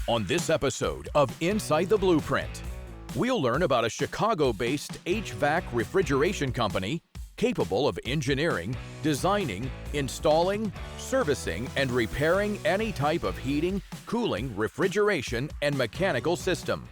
On this episode of Inside the Blueprint, we'll learn about a Chicago-based HVAC refrigeration company capable of engineering, designing, installing, servicing, and repairing any type of heating, cooling, refrigeration, and mechanical system.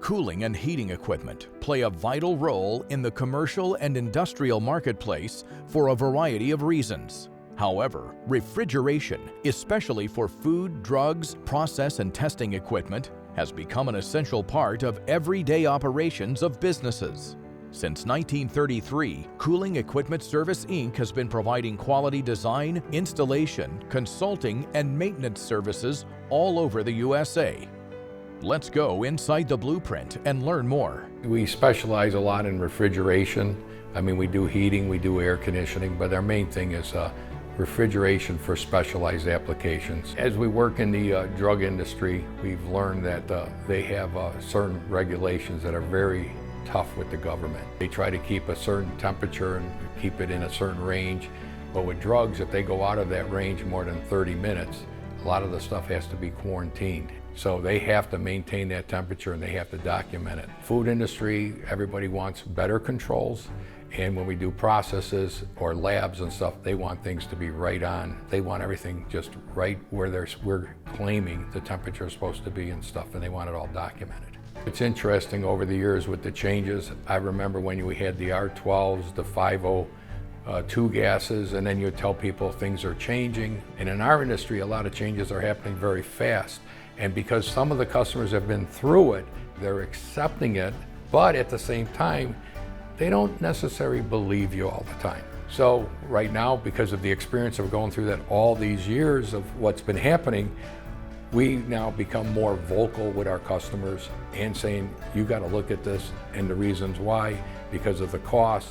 Cooling and heating equipment play a vital role in the commercial and industrial marketplace for a variety of reasons. However, refrigeration, especially for food, drugs, process and testing equipment, has become an essential part of everyday operations of businesses. Since 1933, Cooling Equipment Service Inc. has been providing quality design, installation, consulting, and maintenance services all over the USA. Let's go inside the blueprint and learn more. We specialize a lot in refrigeration. We do heating, we do air conditioning, but our main thing is refrigeration for specialized applications. As we work in the drug industry, we've learned that they have certain regulations that are very tough with the government. They try to keep a certain temperature and keep it in a certain range, but with drugs, if they go out of that range more than 30 minutes, a lot of the stuff has to be quarantined. So they have to maintain that temperature and they have to document it. Food industry, everybody wants better controls, and when we do processes or labs and stuff, they want things to be right on. They want everything just right where we're claiming the temperature is supposed to be and stuff, and they want it all documented. It's interesting over the years with the changes. I remember when we had the R12s, the 502 gases, and then you tell people things are changing. And in our industry, a lot of changes are happening very fast. And because some of the customers have been through it, they're accepting it, but at the same time, they don't necessarily believe you all the time. So right now, because of the experience of going through that all these years of what's been happening, we now become more vocal with our customers and saying, you got to look at this and the reasons why, because of the cost,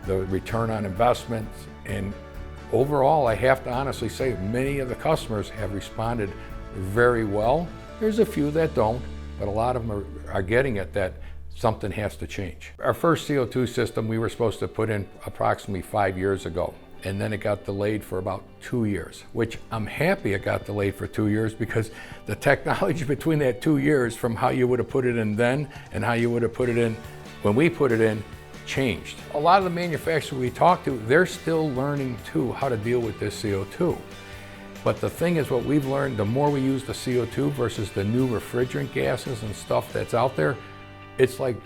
the return on investments, and overall, I have to honestly say, many of the customers have responded very well. There's a few that don't, but a lot of them are getting it that something has to change. Our first CO2 system we were supposed to put in approximately 5 years ago, and then it got delayed for about 2 years, which I'm happy it got delayed for 2 years because the technology between that 2 years from how you would have put it in then and how you would have put it in when we put it in changed. A lot of the manufacturers we talk to, they're still learning too how to deal with this CO2. But the thing is, what we've learned, the more we use the CO2 versus the new refrigerant gases and stuff that's out there,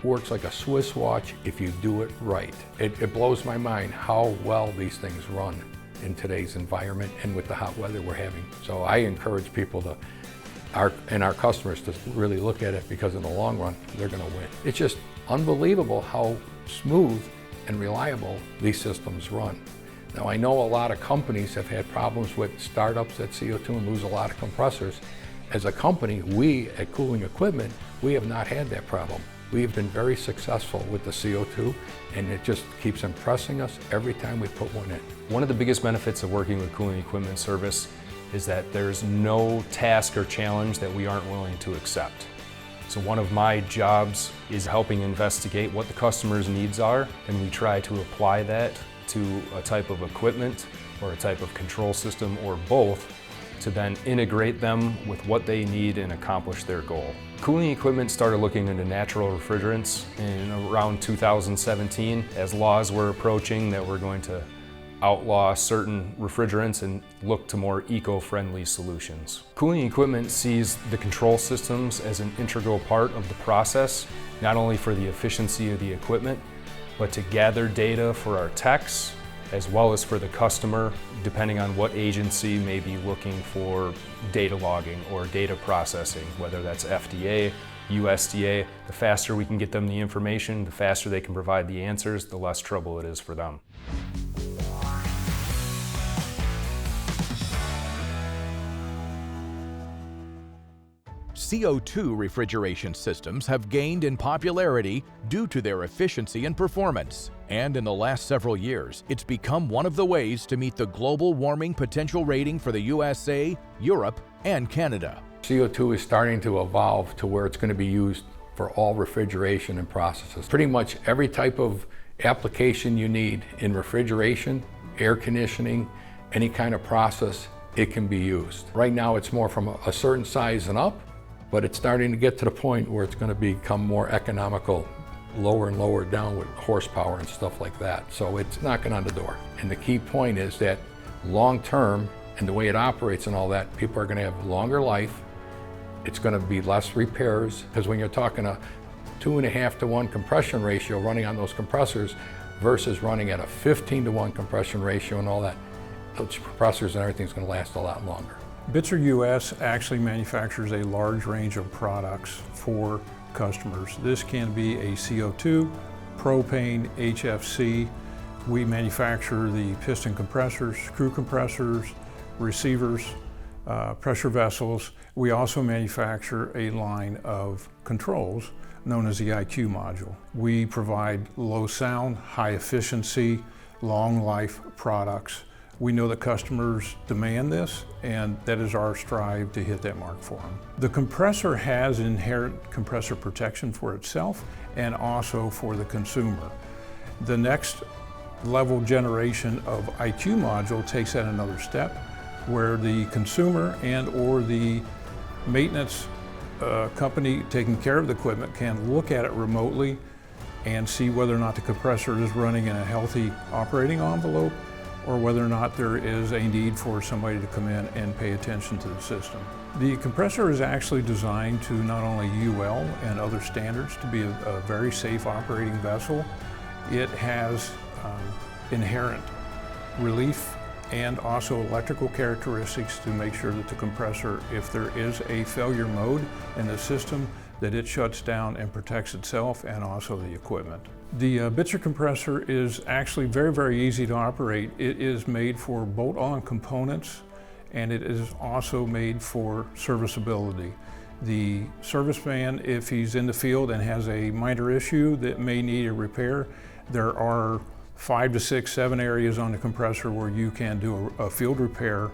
works like a Swiss watch if you do it right. It blows my mind how well these things run in today's environment and with the hot weather we're having. So I encourage people and our customers to really look at it, because in the long run, they're gonna win. It's just unbelievable how smooth and reliable these systems run. Now, I know a lot of companies have had problems with startups at CO2 and lose a lot of compressors. As a company, we at Cooling Equipment, we have not had that problem. We have been very successful with the CO2, and it just keeps impressing us every time we put one in. One of the biggest benefits of working with Cooling Equipment Service is that there's no task or challenge that we aren't willing to accept. So one of my jobs is helping investigate what the customer's needs are, and we try to apply that to a type of equipment or a type of control system or both to then integrate them with what they need and accomplish their goal. Cooling Equipment started looking into natural refrigerants in around 2017 as laws were approaching that were going to outlaw certain refrigerants and look to more eco-friendly solutions. Cooling Equipment sees the control systems as an integral part of the process, not only for the efficiency of the equipment, but to gather data for our techs, as well as for the customer, depending on what agency may be looking for data logging or data processing, whether that's FDA, USDA. The faster we can get them the information, the faster they can provide the answers, the less trouble it is for them. CO2 refrigeration systems have gained in popularity due to their efficiency and performance. And in the last several years, it's become one of the ways to meet the global warming potential rating for the USA, Europe, and Canada. CO2 is starting to evolve to where it's going to be used for all refrigeration and processes. Pretty much every type of application you need in refrigeration, air conditioning, any kind of process, it can be used. Right now it's more from a certain size and up, but it's starting to get to the point where it's going to become more economical, lower and lower down with horsepower and stuff like that. So it's knocking on the door. And the key point is that long term, and the way it operates and all that, people are going to have longer life. It's going to be less repairs, because when you're talking a 2.5 to 1 compression ratio running on those compressors versus running at a 15 to 1 compression ratio and all that, those compressors and everything's going to last a lot longer. Bitzer US actually manufactures a large range of products for customers. This can be a CO2, propane, HFC. We manufacture the piston compressors, screw compressors, receivers, pressure vessels. We also manufacture a line of controls known as the IQ module. We provide low sound, high efficiency, long life products. We know that customers demand this, and that is our strive to hit that mark for them. The compressor has inherent compressor protection for itself and also for the consumer. The next level generation of IQ module takes that another step, where the consumer and or the maintenance company taking care of the equipment can look at it remotely and see whether or not the compressor is running in a healthy operating envelope, or whether or not there is a need for somebody to come in and pay attention to the system. The compressor is actually designed to not only UL and other standards to be a very safe operating vessel. It has inherent relief and also electrical characteristics to make sure that the compressor, if there is a failure mode in the system, that it shuts down and protects itself and also the equipment. The Bitzer compressor is actually very, very easy to operate. It is made for bolt-on components, and it is also made for serviceability. The serviceman, if he's in the field and has a minor issue that may need a repair, there are 5 to 6, 7 areas on the compressor where you can do a field repair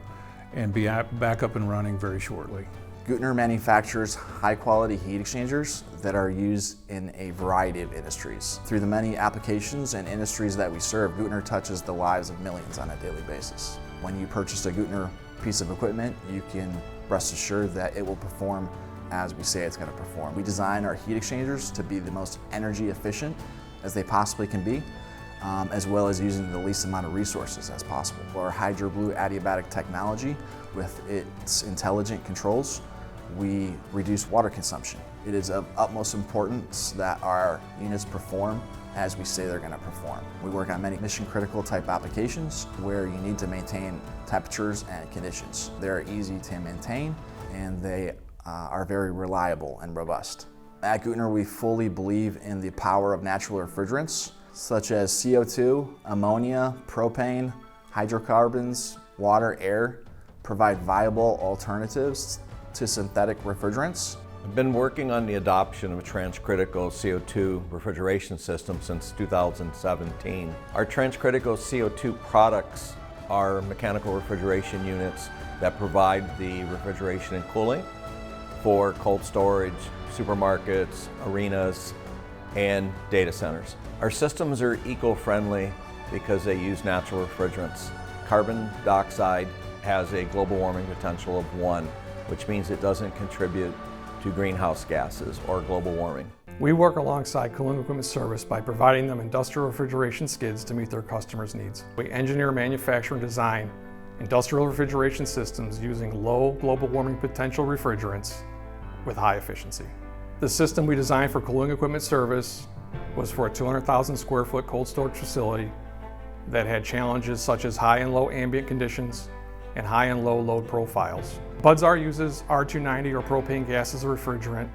and be back up and running very shortly. Günther manufactures high-quality heat exchangers that are used in a variety of industries. Through the many applications and industries that we serve, Günther touches the lives of millions on a daily basis. When you purchase a Günther piece of equipment, you can rest assured that it will perform as we say it's going to perform. We design our heat exchangers to be the most energy efficient as they possibly can be, as well as using the least amount of resources as possible. Our HydroBlue adiabatic technology, with its intelligent controls, we reduce water consumption. It is of utmost importance that our units perform as we say they're going to perform. We work on many mission-critical type applications where you need to maintain temperatures and conditions. They're easy to maintain, and they are very reliable and robust. At Günther, we fully believe in the power of natural refrigerants such as CO2, ammonia, propane, hydrocarbons, water, air, provide viable alternatives to synthetic refrigerants. I've been working on the adoption of a transcritical CO2 refrigeration system since 2017. Our transcritical CO2 products are mechanical refrigeration units that provide the refrigeration and cooling for cold storage, supermarkets, arenas, and data centers. Our systems are eco-friendly because they use natural refrigerants. Carbon dioxide has a global warming potential of 1, which means it doesn't contribute to greenhouse gases or global warming. We work alongside Cooling Equipment Service by providing them industrial refrigeration skids to meet their customers' needs. We engineer, manufacture, and design industrial refrigeration systems using low global warming potential refrigerants with high efficiency. The system we designed for Cooling Equipment Service was for a 200,000 square foot cold storage facility that had challenges such as high and low ambient conditions and high and low load profiles. BUDSR uses R290 or propane gas as a refrigerant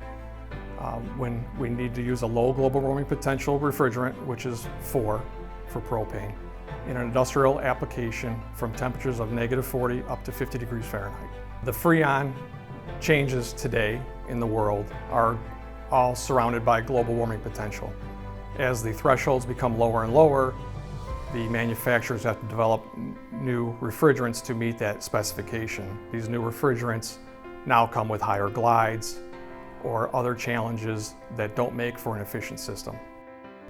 when we need to use a low global warming potential refrigerant, which is 4 for propane, in an industrial application from temperatures of -40 up to 50 degrees Fahrenheit. The Freon changes today in the world are all surrounded by global warming potential. As the thresholds become lower and lower, the manufacturers have to develop new refrigerants to meet that specification. These new refrigerants now come with higher glides or other challenges that don't make for an efficient system.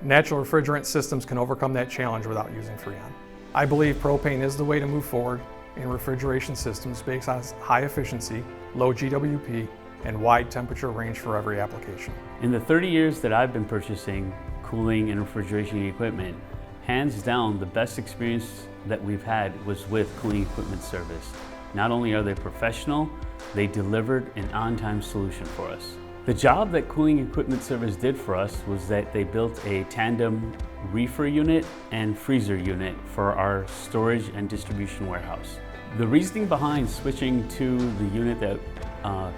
Natural refrigerant systems can overcome that challenge without using Freon. I believe propane is the way to move forward in refrigeration systems based on high efficiency, low GWP, and wide temperature range for every application. In the 30 years that I've been purchasing cooling and refrigeration equipment, hands down, the best experience that we've had was with Cooling Equipment Service. Not only are they professional, they delivered an on-time solution for us. The job that Cooling Equipment Service did for us was that they built a tandem reefer unit and freezer unit for our storage and distribution warehouse. The reasoning behind switching to the unit that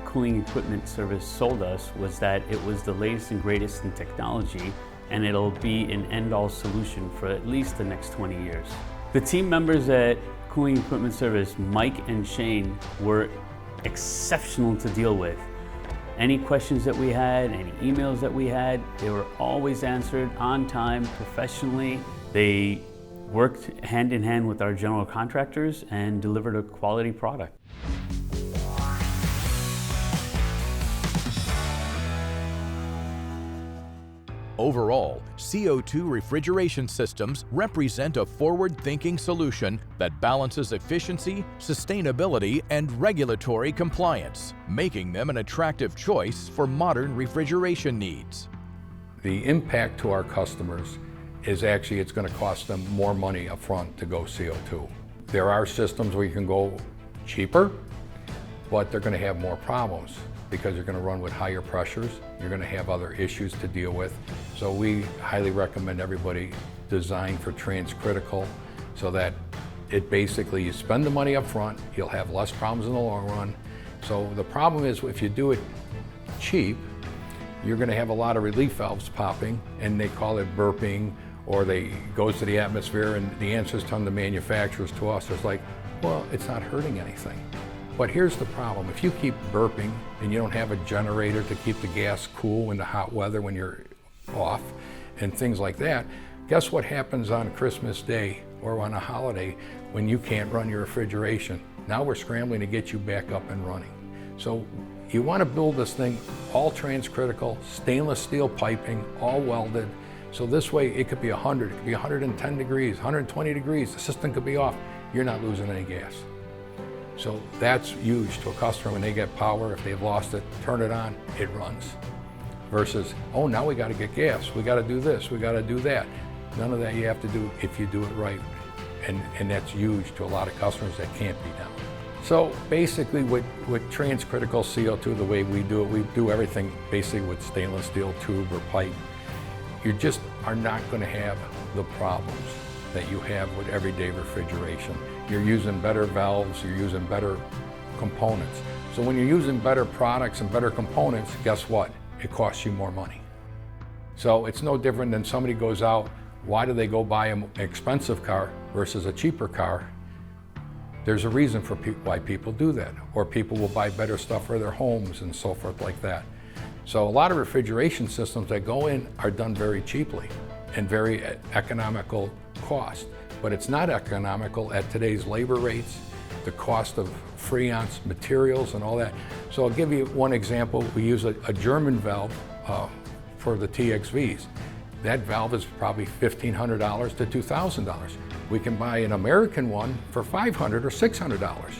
Cooling Equipment Service sold us was that it was the latest and greatest in technology, and it'll be an end-all solution for at least the next 20 years. The team members at Cooling Equipment Service, Mike and Shane, were exceptional to deal with. Any questions that we had, any emails that we had, they were always answered on time, professionally. They worked hand in hand with our general contractors and delivered a quality product. Overall, CO2 refrigeration systems represent a forward-thinking solution that balances efficiency, sustainability, and regulatory compliance, making them an attractive choice for modern refrigeration needs. The impact to our customers is actually it's going to cost them more money up front to go CO2. There are systems where you can go cheaper, but they're going to have more problems because you're going to run with higher pressures, you're going to have other issues to deal with. So we highly recommend everybody design for Transcritical so that it basically, you spend the money up front, you'll have less problems in the long run. So the problem is if you do it cheap, you're going to have a lot of relief valves popping, and they call it burping, or they goes to the atmosphere, and the answers from the manufacturers to us is like, well, it's not hurting anything. But here's the problem. If you keep burping and you don't have a generator to keep the gas cool in the hot weather when you're off and things like that, guess what happens on Christmas Day or on a holiday when you can't run your refrigeration? Now we're scrambling to get you back up and running. So you want to build this thing all transcritical, stainless steel piping, all welded. So this way it could be 100, it could be 110 degrees, 120 degrees, the system could be off. You're not losing any gas. So that's huge to a customer when they get power. If they've lost it, turn it on, it runs. Versus, oh, now we got to get gas, we got to do this, we got to do that. None of that you have to do if you do it right. And that's huge to a lot of customers that can't be done. So basically with Transcritical CO2, the way we do everything basically with stainless steel tube or pipe. You just are not going to have the problems that you have with everyday refrigeration. You're using better valves, you're using better components. So when you're using better products and better components, guess what? It costs you more money. So it's no different than somebody goes out, why do they go buy an expensive car versus a cheaper car? There's a reason for why people do that. Or people will buy better stuff for their homes and so forth like that. So a lot of refrigeration systems that go in are done very cheaply and very economical cost. But it's not economical at today's labor rates, the cost of Freon materials and all that. So I'll give you one example. We use a German valve for the TXVs. That valve is probably $1,500 to $2,000. We can buy an American one for $500 or $600.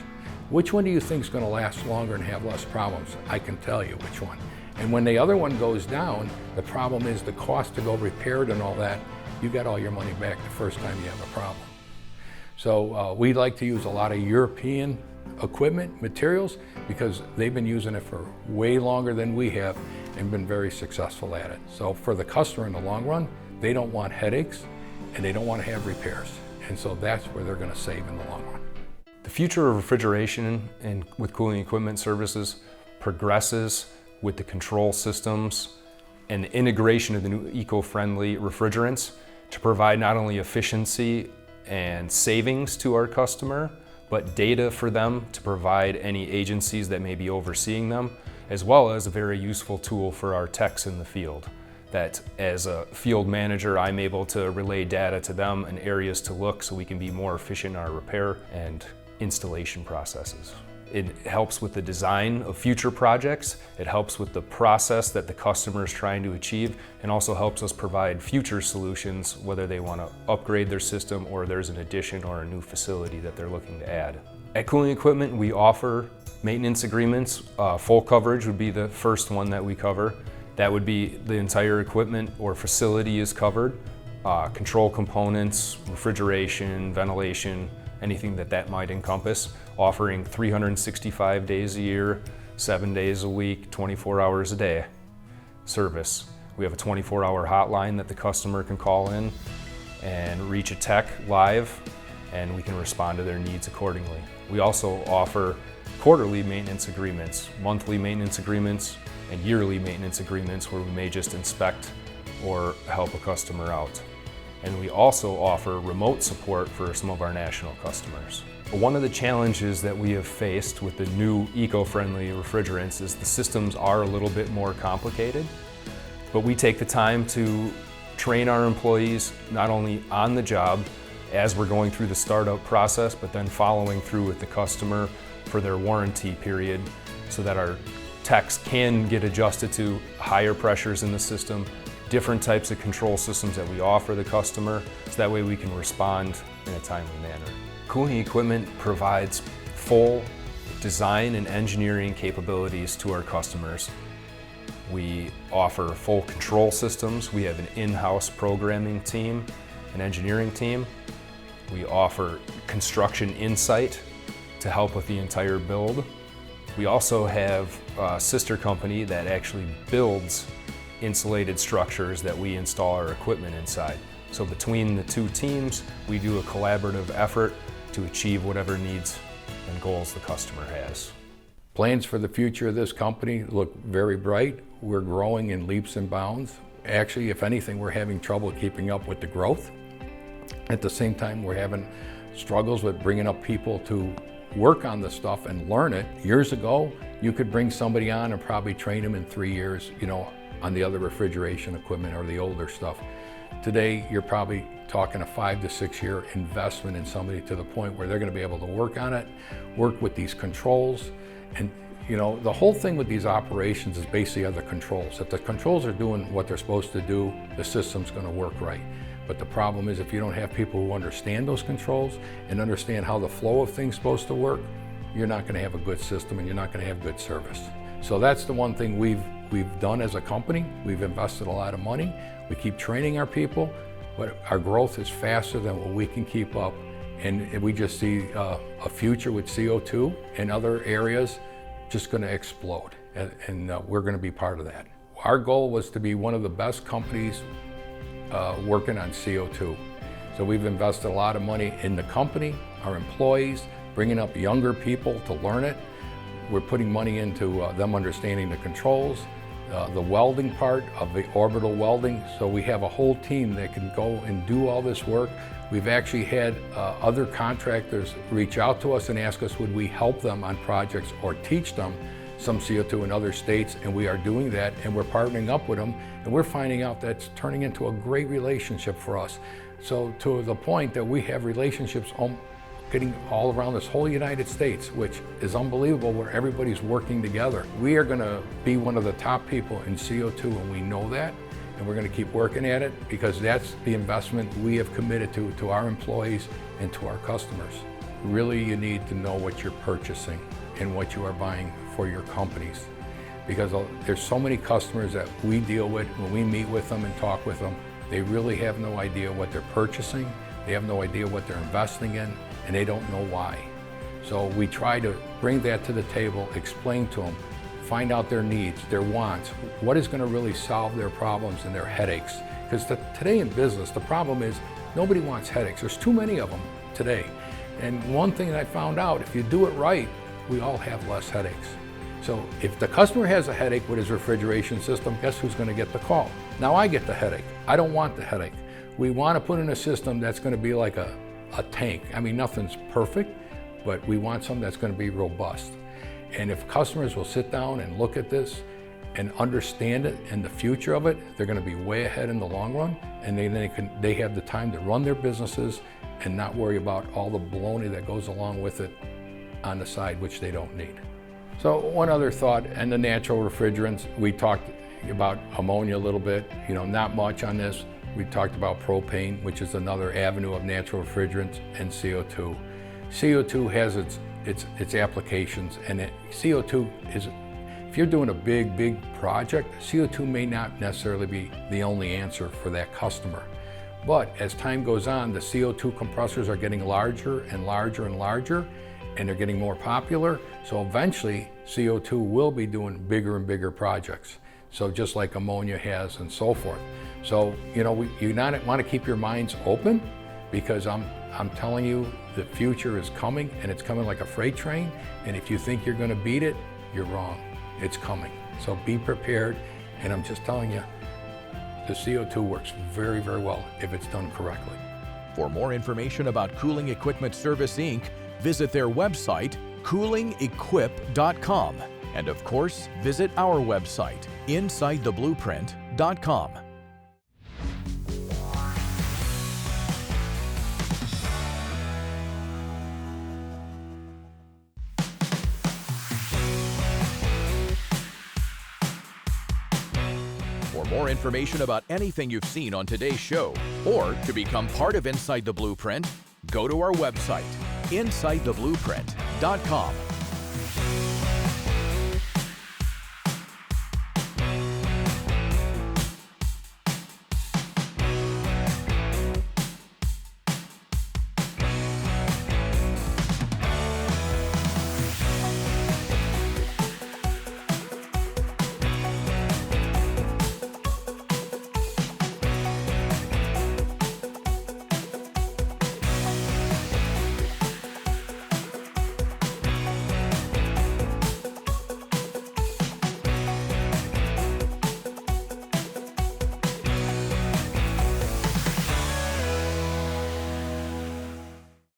Which one do you think is going to last longer and have less problems? I can tell you which one. And when the other one goes down, the problem is the cost to go repair it and all that. You got all your money back the first time you have a problem. So we like to use a lot of European equipment, materials, because they've been using it for way longer than we have and been very successful at it. So for the customer in the long run, they don't want headaches and they don't want to have repairs. And so that's where they're going to save in the long run. The future of refrigeration and with Cooling Equipment Services progresses with the control systems and the integration of the new eco-friendly refrigerants to provide not only efficiency and savings to our customer, but data for them to provide any agencies that may be overseeing them, as well as a very useful tool for our techs in the field. That as a field manager, I'm able to relay data to them and areas to look so we can be more efficient in our repair and installation processes. It helps with the design of future projects. It helps with the process that the customer is trying to achieve, and also helps us provide future solutions, whether they want to upgrade their system or there's an addition or a new facility that they're looking to add. At Cooling Equipment, we offer maintenance agreements. Full coverage would be the first one that we cover. That would be the entire equipment or facility is covered. Control components, refrigeration, ventilation, anything that might encompass, offering 365 days a year, 7 days a week, 24 hours a day service. We have a 24-hour hotline that the customer can call in and reach a tech live, and we can respond to their needs accordingly. We also offer quarterly maintenance agreements, monthly maintenance agreements, and yearly maintenance agreements where we may just inspect or help a customer out. And we also offer remote support for some of our national customers. One of the challenges that we have faced with the new eco-friendly refrigerants is the systems are a little bit more complicated, but we take the time to train our employees not only on the job as we're going through the startup process, but then following through with the customer for their warranty period so that our techs can get adjusted to higher pressures in the system, different types of control systems that we offer the customer, so that way we can respond in a timely manner. Cooling Equipment provides full design and engineering capabilities to our customers. We offer full control systems. We have an in-house programming team, an engineering team. We offer construction insight to help with the entire build. We also have a sister company that actually builds insulated structures that we install our equipment inside. So between the two teams, we do a collaborative effort to achieve whatever needs and goals the customer has. Plans for the future of this company look very bright. We're growing in leaps and bounds. Actually, if anything, we're having trouble keeping up with the growth. At the same time, we're having struggles with bringing up people to work on the stuff and learn it. Years ago, you could bring somebody on and probably train them in 3 years, on the other refrigeration equipment or the older stuff. Today, you're probably talking a 5 to 6 year investment in somebody to the point where they're going to be able to work on it, work with these controls. And the whole thing with these operations is basically the controls. If the controls are doing what they're supposed to do, the system's going to work right. But the problem is if you don't have people who understand those controls and understand how the flow of things is supposed to work, you're not going to have a good system and you're not going to have good service. So that's the one thing we've done as a company. We've invested a lot of money. We keep training our people, but our growth is faster than what we can keep up. And we just see a future with CO2 and other areas just going to explode. And we're going to be part of that. Our goal was to be one of the best companies working on CO2. So we've invested a lot of money in the company, our employees, bringing up younger people to learn it. We're putting money into them understanding the controls, the welding part of the orbital welding. So we have a whole team that can go and do all this work. We've actually had other contractors reach out to us and ask us would we help them on projects or teach them some CO2 in other states, and we are doing that, and we're partnering up with them, and we're finding out that's turning into a great relationship for us. So to the point that we have relationships getting all around this whole United States, which is unbelievable, where everybody's working together. We are going to be one of the top people in CO2, and we know that, and we're going to keep working at it because that's the investment we have committed to our employees and to our customers. Really, you need to know what you're purchasing and what you are buying for your companies, because there's so many customers that we deal with. When we meet with them and talk with them, they really have no idea what they're purchasing, they have no idea what they're investing in, and they don't know why. So we try to bring that to the table, explain to them, find out their needs, their wants, what is going to really solve their problems and their headaches. Because today in business, the problem is nobody wants headaches. There's too many of them today. And one thing that I found out, if you do it right, we all have less headaches. So if the customer has a headache with his refrigeration system, guess who's going to get the call? Now I get the headache. I don't want the headache. We want to put in a system that's going to be like a tank. I mean, nothing's perfect, but we want something that's going to be robust. And if customers will sit down and look at this and understand it and the future of it, they're going to be way ahead in the long run, and they have the time to run their businesses and not worry about all the baloney that goes along with it on the side, which they don't need. So one other thought, and the natural refrigerants, we talked about ammonia a little bit, not much on this. We talked about propane, which is another avenue of natural refrigerants, and CO2. CO2 has its applications, and CO2 is, if you're doing a big project, CO2 may not necessarily be the only answer for that customer. But as time goes on, the CO2 compressors are getting larger and larger and larger, and they're getting more popular. So eventually, CO2 will be doing bigger and bigger projects. So just like ammonia has and so forth. So, you want to keep your minds open, because I'm telling you, the future is coming, and it's coming like a freight train. And if you think you're going to beat it, you're wrong. It's coming. So be prepared. And I'm just telling you, the CO2 works very, very well if it's done correctly. For more information about Cooling Equipment Service Inc., visit their website, coolingequip.com. And of course, visit our website, insidetheblueprint.com. For more information about anything you've seen on today's show, or to become part of Inside the Blueprint, go to our website, insidetheblueprint.com.